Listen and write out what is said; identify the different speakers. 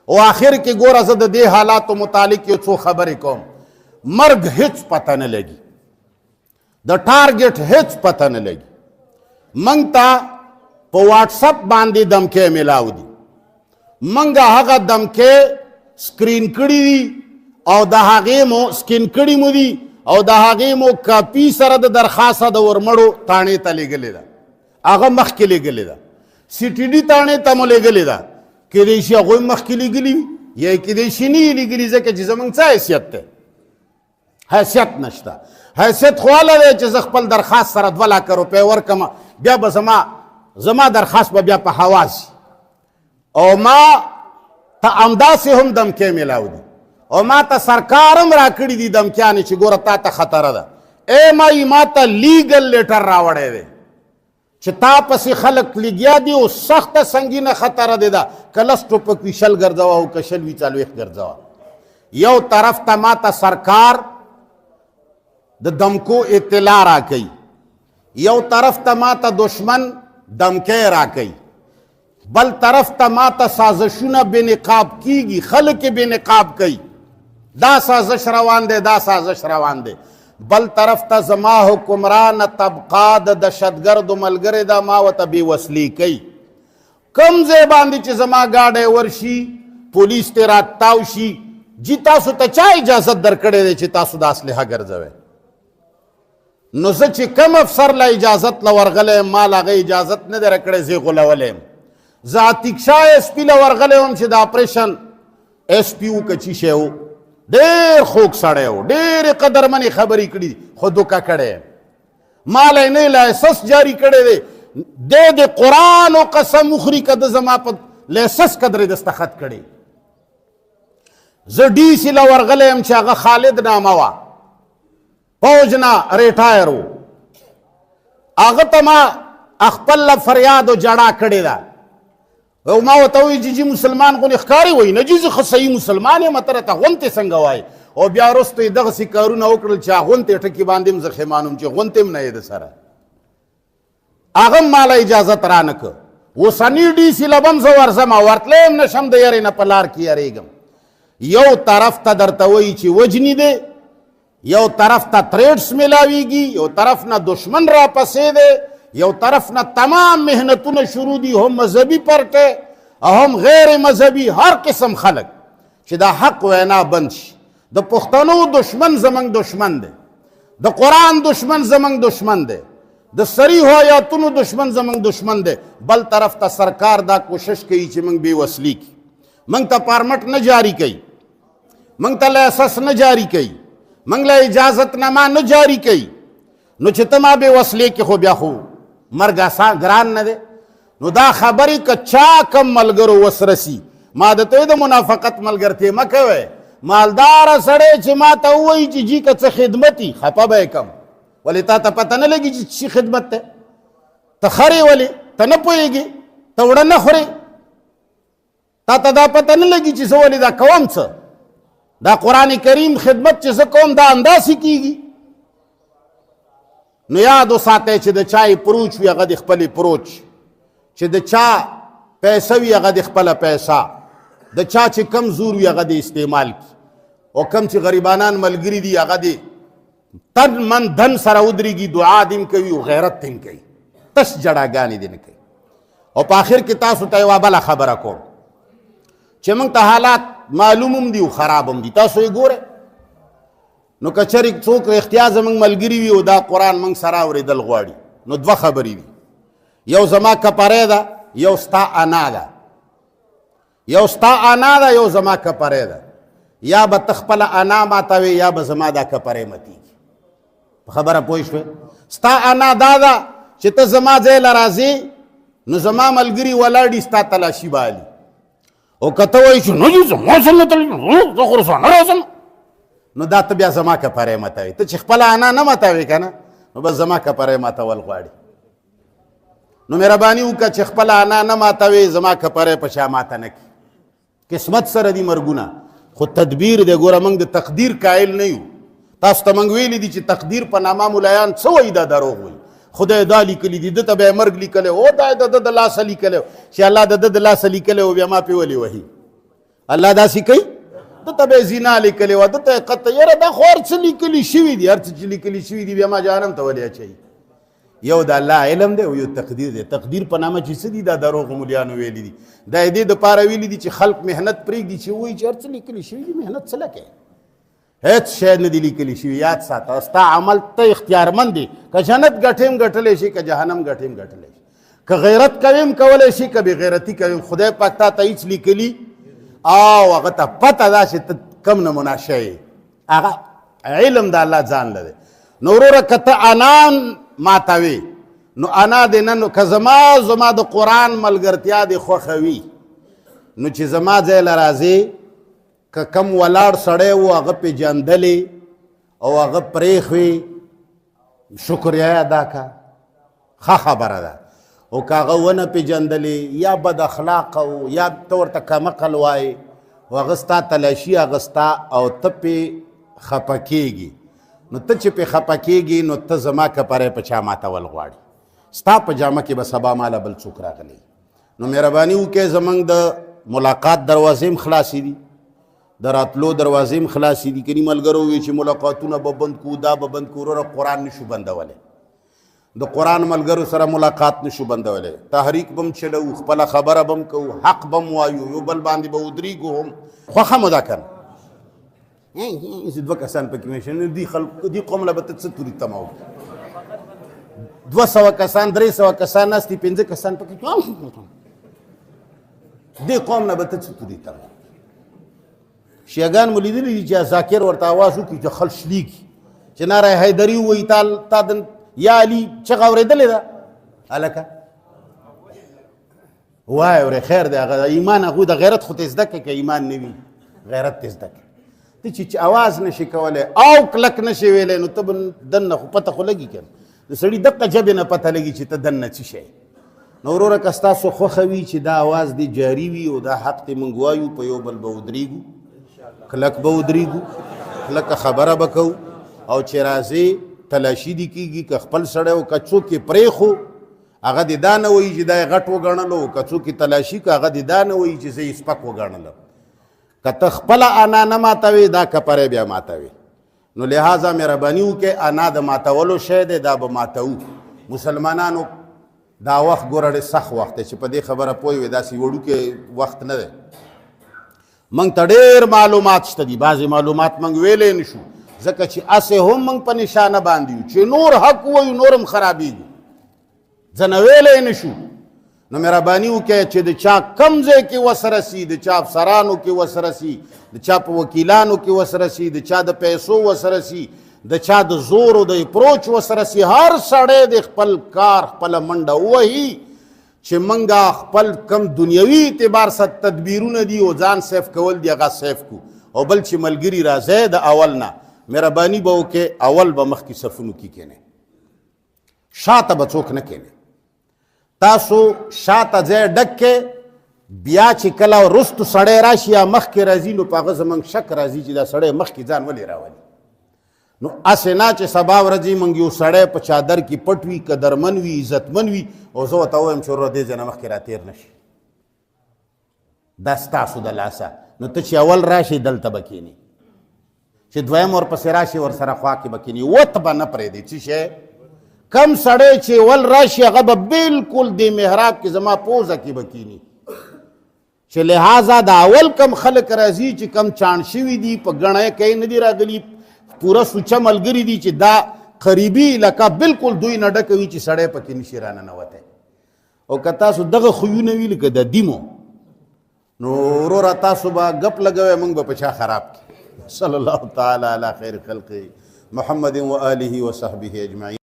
Speaker 1: او آخر کې ګوره زه د دې حالاتو متعلق یو څو خبرې کوم. مرګ هیڅ پته نه لګي، د ټارګټ هیڅ پته نه لګي. منګ ته په واټسپ باندې دمکې میلاو دي، منګه هغه دمکې سکرین کړي دي او د هغې مو سکین کړي مو دي او د هغې مو کاپي سره د درخواسته د ورمړو تاڼې ته لیږلې ده، هغه مخکې لیږلې ده. سی ټي ډي تاڼې ته مو لیږلې ده، کیدای شي هغوی مخکې لیږلي وي یا کیدای شي نه یې لیږلي، ځکه چې زموږ څه حیثیت دی؟ حیثیت نشته. حیثیت خو هله دی چې زه خپل درخواست سره 2 لکه روپۍ ورکړم، بیا به زما درخواست به بیا په هوا شي او ما ته همداسې هم دمکې میلاو دي او ما ته سرکار هم راکړي دي دمکیانې چې ګوره تا ته خطره ده. ما ته لیګل لیټر راوړی دی چې تا پسې خلک لګیا دي او سخته سنګینه خطره دی ده، که 10 ټوپک وي 20 ګرځوه او که 20 وي 40 ګرځوه. یو طرف ته ما ته سرکار د دمکو اطلاع راکوي، یو طرف ته ما ته دشمن دمکې راکوي، بل طرف ته ما ته سازشونه بې نقاب کیږي، خلک یې بې نقاب کوي. دا سازش روان دی، دا سازش روان دی. بل طرف ته زما حکمران طبقه د دهشتګردو ملګری ده، ما ورته بې وسلې کوي. کوم ځای باندې چې زما ګاډی ورشي پولیس ترې راتاو شي، جی تاسو ته چا اجازت درکړی دی چې تاسو د اسلحه ګرځوئ؟ نو زه چې کم افسر له اجازت له ورغلی یم، ما له هغه اجازت نه دی راکړی، زه یې غولولی یم. زه عتیق شاه ایس پي له ورغلی وم چې د اپریشن ایس پي و که چی شی و، ډېر خوږ سړی و، ډېرې قدرمنې خبرې کړي خو دوکه کړی یم. ما له یې نه لایسنس جاري کړی دی، دی د قرآن و قسم وخوري که د زما په لایسنس قدرې دستخط کړی. زه ډي سي له ورغلی یم چې هغه خالد نامه وه، فوج نه ریټایر و. هغه ته ما خپل له فریاد و جړا کړې ده او ما ورته ووایي چې جي مسلمان غونې ښکاري وایي نه جي زه ښه صحیح مسلمان یم، ته راته غونتې څنګه وایي؟ او بیا وروسته یې دغسې کارونه وکړل چې غونتې ټکي باندې هم زه ښیمانوم چې غونتې هم نه یې د سره. هغه هم ماله اجازت رانه که. اوسني ډي سي له به هم زه ورځم، ورتلی هم نشم، د یارې نه په لار کې یارېږم. یو طرف ته درته وایي چې وجني دی، یو طرف ته تریډس میلاویږي، یو طرف نه دشمن راپسې دی، یو طرف نه تمام محنتونه شروع دي، هم مذهبي پرټی او هم غیر مذهبي، هر قسم خلک چې دا حق وینا بند شي. د پښتنو دشمن زموږ دشمن دی، د قرآن دشمن زموږ دشمن دی، د صریحو آیاتونو دشمن زموږ دشمن دی. بل طرف ته سرکار دا کوشش کوي چې موږ بې وسلي کړي، موږ ته پارمټ نه جاري کوي، موږ ته لایسنس نه جاري کوي، موږ له اجازتنامه نه جاري کوي. نو چې ته ما بې وسلې کې خو بیا خو مرګ آسان ګران نه دی. نو دا خبرې که چا کم ملګرو وس رسي، ما درته وایي د منافقت ملګرتې مه کوئ. مالداره سړی چې ما ته ووایي چې جي که څه خدمت وي خفه به یې کم، ولې تا ته پته نه لګي چې څه خدمت دی؟ ته خرې ولې ته نه پوهېږې؟ ته وړه نه خورې؟ تا ته دا پته نه لګي چې زه ولې دا کوم څه؟ دا قرآن کریم خدمت چې زه کوم دا انداسې کېږي؟ نو یاد وساتئ چې د چا پروچ وي هغه د خپلې پروچ، چې د چا پیسه وي هغه د خپله پیسه، د چا چې کم زور وي هغه د استعمال کی، او کم چې غریبانان ملګري دي هغه د تن من دن سره ودرېږي، دعا دې هم کوي او غیرت دې هم کوي، تش جړاګانې دې نه کوي. او په آخر کې تاسو ته یوه بله خبره کوم چې موږ ته حالات معلوم هم دي او خراب هم دي، تاسو یې ګورئ. نو که چېرې څوک رښتیا زموږ ملګري وي او دا قرآن موږ سره اورېدل غواړي، نو 2 خبرې دي، یو زما کپری ده، یو ستا انا ده. یو ستا انا ده، یو زما کپری ده. یا به ته خپله انا ماتوې یا به زما دا کپری ماتېږي. په خبره پوه شوې؟ ستا انا دا ده چې ته زما ځای له راځې نو زما ملګري ولاړ دي ستا تلاشي بالي، او که ته وایي چې نه جي زما سره نه تلاشي زه خو رسوا نه راځم، نو دا ته بیا زما کپری ماتوې. ته چې خپله انا نه ماتوې که نه، نو بس زما کپری ماتول غواړي. نو مهرباني وکړه چې خپله انا نه ماتوې، زما کپری په شا ماته نه کړي. قسمت سره دي مرګونه، خو تدبیر دی. ګوره موږ د تقدیر قایل نه یو. تاسو ته موږ ویلي دي چې تقدیر په نامه ملایان څه وایي؟ دا دروغ وایي. خدای دا لیکلي دي، ده ته به یې مرګ لیکلی او دا د ده د لاسه لیکلی چې الله د ده د لاسه لیکلی او بیا ما پې ولې وهي؟ الله داسې کوي دته به زنا لیکلې وه دته قطع یاره دا خو هر څه لیکلي شوي دي هر څه چې لیکلي شوي دي بیا ما جهنم ته ولې اچوي یو د الله علم دی او یو تقدیر دی تقدیر په نامه چې څه دي دا دروغ مولیانو ویلي دي دا یې دې دپاره ویلي دي چې خلق محنت پرېږدي چې وایي چې هر څه لیکلي شوي دي محنت څه لکې هېڅ شی نه دي لیکلي شوي یاد ساته ستا عمل ته اختیارمند دی که جنت ګټې هم ګټلی شي که جهنم ګټې هم ګټلی شي که غیرت کوي هم کولی شي که بېغیرتي کوي هم خدای پاک تا ته هېڅ لیکلي او هغه ته پته ده چې ته کم نمونه شی هغه علم د الله ځان له دی نو وروره که ته انان ماتوي نو انا دې نن که زما د قرآن ملګرتیا دې خوښه وي نو چې زما ځای له راځې که کم ولاړ سړی و هغه پېژندلې او هغه پرېښوي شکریه ادا کا ښه خبره ده او که هغه ونه پېژندلې یا بد اخلاقه و یا ته ورته کمقل وایې او هغه ستا تلاشي اخستا او ته پې خفه کېږي نو ته چې پې خفه کېږي نو ته زما کپری په چا ماتول غواړي ستا په جامه کې به سبا ماله بل څوک راغلی نو مهرباني وکړئ زموږ د ملاقات دروازې هم خلاصې دي د راتلو دروازې هم خلاصې دي کني ملګرو وي چې ملاقاتونه به بند کړو دا به بند کړو وروره قرآن نشو بندولی د قرآن ملګرو سره ملاقات نشو بندولی تحریک به هم چلو خپله خبره به هم کوو حق به هم وایو یو بل باندې به ودرېږو هم خوښه مو ده که نه دوه کسان پکې مې دې قوم له به ته څه توري تمه وکړي 200 کسان 300 کسان ناست دي 5 کسان پکې دې قوم نه به ته څه توري تمه شیعګان مو لیدلي دي چې ذاکر ورته اواز وکړي چې خل شلیږي چې ناره حیدري ووایي تا د یا علي چغه اورېدلې ده هلکه وایه اورې خیر دی هغه ایمان هغوی د غیرت خو ته زده کړې که ایمان نه وي غیرت ته زده کړې ته چې اواز نشي کولی او کلک نشي ویلی نو ته به دننه خو پته خو لګي که د سړي دقه ژبې نه پته لګي چې ته دننه څه شی نو وروره که ستاسو خوښه وي چې دا اواز دې جاري وي او دا حق دې موږ وایو په یو بل به ودرېږو کلک به ودرېږو کلکه خبره به کوو او چې راځې تلاشي دې کېږي که خپل سړی او که څوک یې پرېښو هغه دې دا نه وایي چې دا یې غټ وګڼلو که څوک یې تلاشي که هغه دې دا نه وایي چې زه یې سپک وګڼلم که ته خپله انا نه ماتوې دا کپری بیا ماتوې نو لہذا مهرباني وکړئ انا د ماتولو شی دی دا به ماتوو مسلمانانو دا وخت ګوره ډېر سخت وخت دی چې په دې خبره پوه وي داسې وړوکی وخت نه دی موږ ته ډېر معلومات شته دي بعضې معلومات موږ ویلی نه شو ځکه چې اسې هم موږ په نشانه باندې یو چې نور حق ووایو نور هم خرابېږو ځنه ویلی نه شو نو مهرباني وکړئ چې د چا کم ځای کې وسره سي د چا افسرانو کې وسره سي د چا په وکیلانو کې وسره سي د چا د پیسو وسره سي د چا د زور او د اپروچ وسره سي هر سړی د خپل کار خپله منډه ووهي چې موږ خپل کم دنیوي اعتبار سره تدبیرونه دي او ځان سیف کول دي هغه سیف کو او بل چې ملګري راځي د اول نه مهرباني به وکړئ اول به مخکې صفونو کې کښېنئ شاته به څوک نه کښېنئ تاسو شاته ځای ډک کې بیا چې کله وروستو سړی راشي یا مخکې راځي نو په هغه زموږ شک راځي چې دا سړی مخکې ځان ولې راولي نو هسې نه چې سبا ورځي موږ یو سړی په چادر کې پټ وي قدرمن وي عزتمن وي او زه ورته ووایم چې وروره دې ځای نه مخکې راتېر نه شي دا ستاسو د لاسه نو ته چې اول راشي دلته به کښېني چې دویم ورپسې راشي ورسره خوا کې به کښېني وت به نه پرېږدي څه شی کم سړی چې ول راشي هغه به بالکل دې محراب کې زما پوزه کې به کښېني چې لہذا د اول کم خلک راځي چې کم چاڼ شوي دي په ګڼه کې نه دي راغلي پوره سوچه ملګري دي چې دا قریبي علاقه بالکل دوی نه ډکه وي چې سړی پکې نشي راننوتی او که تاسو دغه خویونه وي لکه د دیمو نو وروره تاسو به ګپ لګوئ موږ به په چا خراب کړي صلی الله تعالی علی خیر خلقه محمد و آله و صحبه اجمعین